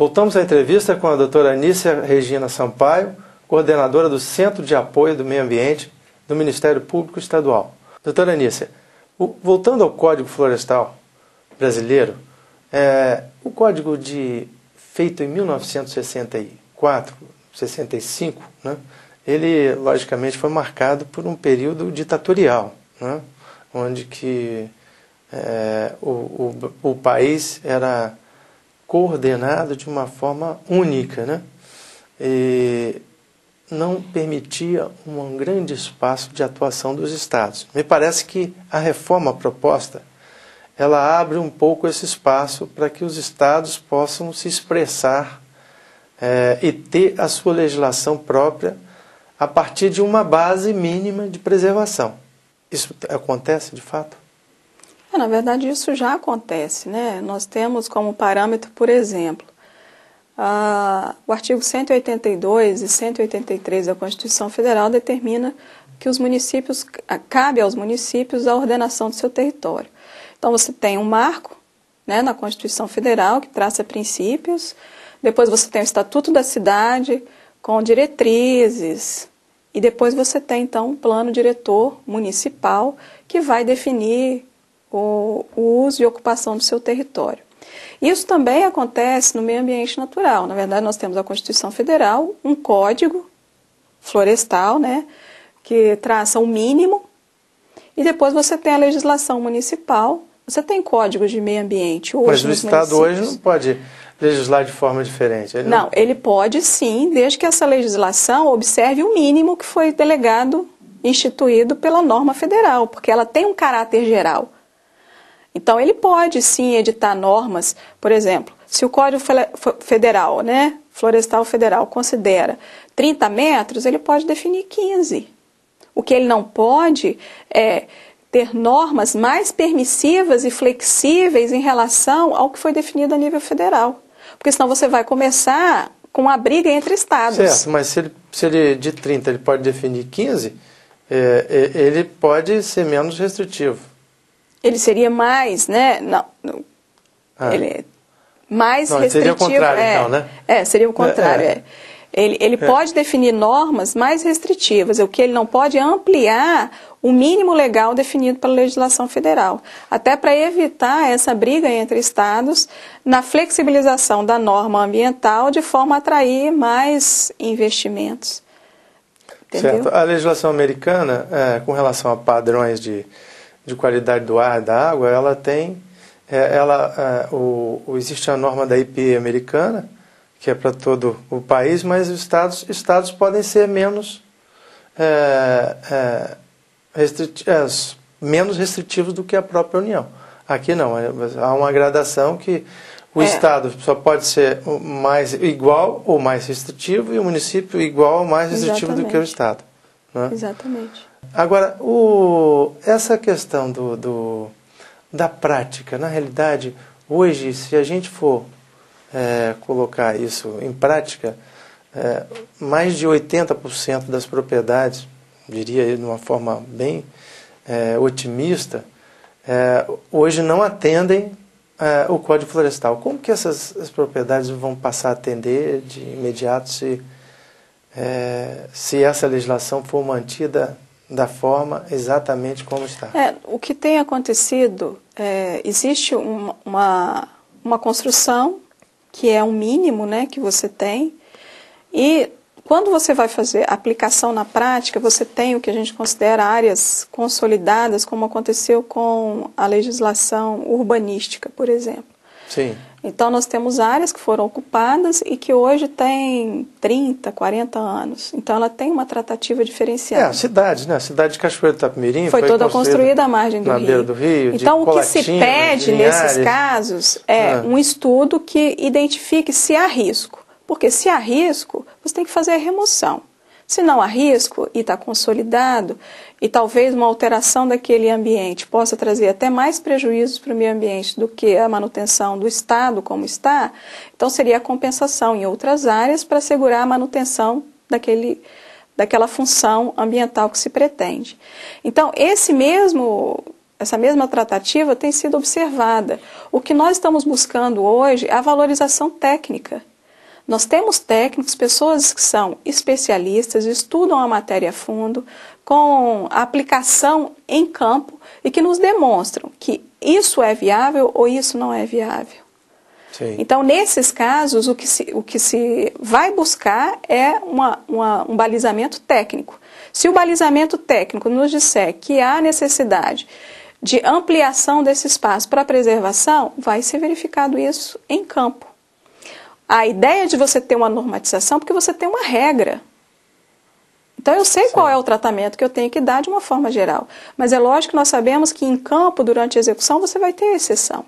Voltamos à entrevista com a doutora Anícia Regina Sampaio, coordenadora do Centro de Apoio do Meio Ambiente do Ministério Público Estadual. Doutora Anícia, voltando ao Código Florestal brasileiro, o código feito em 1964, 65, né, ele logicamente foi marcado por um período ditatorial, né, onde que o país era coordenado de uma forma única, né, e não permitia um grande espaço de atuação dos estados. Me parece que a reforma proposta, ela abre um pouco esse espaço para que os estados possam se expressar e ter a sua legislação própria a partir de uma base mínima de preservação. Isso acontece de fato? Na verdade, isso já acontece, né? Nós temos como parâmetro, por exemplo, o artigo 182 e 183 da Constituição Federal determina que os municípios, cabe aos municípios a ordenação do seu território. Então você tem um marco, né, na Constituição Federal que traça princípios, depois você tem o Estatuto da Cidade com diretrizes, e depois você tem então um plano diretor municipal que vai definir o uso e ocupação do seu território. Isso também acontece no meio ambiente natural. Na verdade, nós temos a Constituição Federal, um código florestal, né, que traça um mínimo, e depois você tem a legislação municipal, você tem códigos de meio ambiente hoje. Mas o Estado hoje não pode legislar de forma diferente? Ele pode sim, desde que essa legislação observe o mínimo que foi delegado, instituído pela norma federal, porque ela tem um caráter geral. Então, ele pode, sim, editar normas, por exemplo, se o Código Federal, né, Florestal Federal, considera 30 metros, ele pode definir 15. O que ele não pode é ter normas mais permissivas e flexíveis em relação ao que foi definido a nível federal. Porque senão você vai começar com uma briga entre estados. Certo, mas se ele de 30 ele pode definir 15, ele pode ser menos restritivo. Ele seria mais, né? Ele é mais restritivo. Seria o contrário, então, né? Seria o contrário. Ele pode definir normas mais restritivas. O que ele não pode é ampliar o mínimo legal definido pela legislação federal. Até para evitar essa briga entre estados na flexibilização da norma ambiental de forma a atrair mais investimentos. Entendeu? Certo. A legislação americana, com relação a padrões de qualidade do ar e da água, ela tem, existe a norma da EPA americana, que é para todo o país, mas os estados podem ser menos restritivos do que a própria União. Aqui não, há uma gradação que o estado só pode ser mais igual ou mais restritivo e o município igual ou mais restritivo do que o estado. Né? Exatamente. Agora, essa questão da prática, na realidade, hoje, se a gente for colocar isso em prática, mais de 80% das propriedades, diria de uma forma bem otimista, hoje não atendem o Código Florestal. Como que essas propriedades vão passar a atender de imediato se essa legislação for mantida da forma exatamente como está? O que tem acontecido, existe uma construção que é um mínimo, né, que você tem, e quando você vai fazer a aplicação na prática, você tem o que a gente considera áreas consolidadas, como aconteceu com a legislação urbanística, por exemplo. Sim. Então, nós temos áreas que foram ocupadas e que hoje têm 30, 40 anos. Então, ela tem uma tratativa diferenciada. A cidade, né? A cidade de Cachoeiro do Itapemirim foi toda construída à margem do rio. Na beira do rio. Então, o que se pede nesses casos é um estudo que identifique se há risco. Porque se há risco, você tem que fazer a remoção. Se não há risco e está consolidado, e talvez uma alteração daquele ambiente possa trazer até mais prejuízos para o meio ambiente do que a manutenção do estado como está, então seria a compensação em outras áreas para assegurar a manutenção daquela função ambiental que se pretende. Então, essa mesma tratativa tem sido observada. O que nós estamos buscando hoje é a valorização técnica Nós temos técnicos, pessoas que são especialistas, estudam a matéria a fundo, com aplicação em campo e que nos demonstram que isso é viável ou isso não é viável. Sim. Então, nesses casos, o que se vai buscar é um balizamento técnico. Se o balizamento técnico nos disser que há necessidade de ampliação desse espaço para preservação, vai ser verificado isso em campo. A ideia de você ter uma normatização é porque você tem uma regra. Então, eu sei qual é o tratamento que eu tenho que dar de uma forma geral. Mas é lógico que nós sabemos que em campo, durante a execução, você vai ter exceção.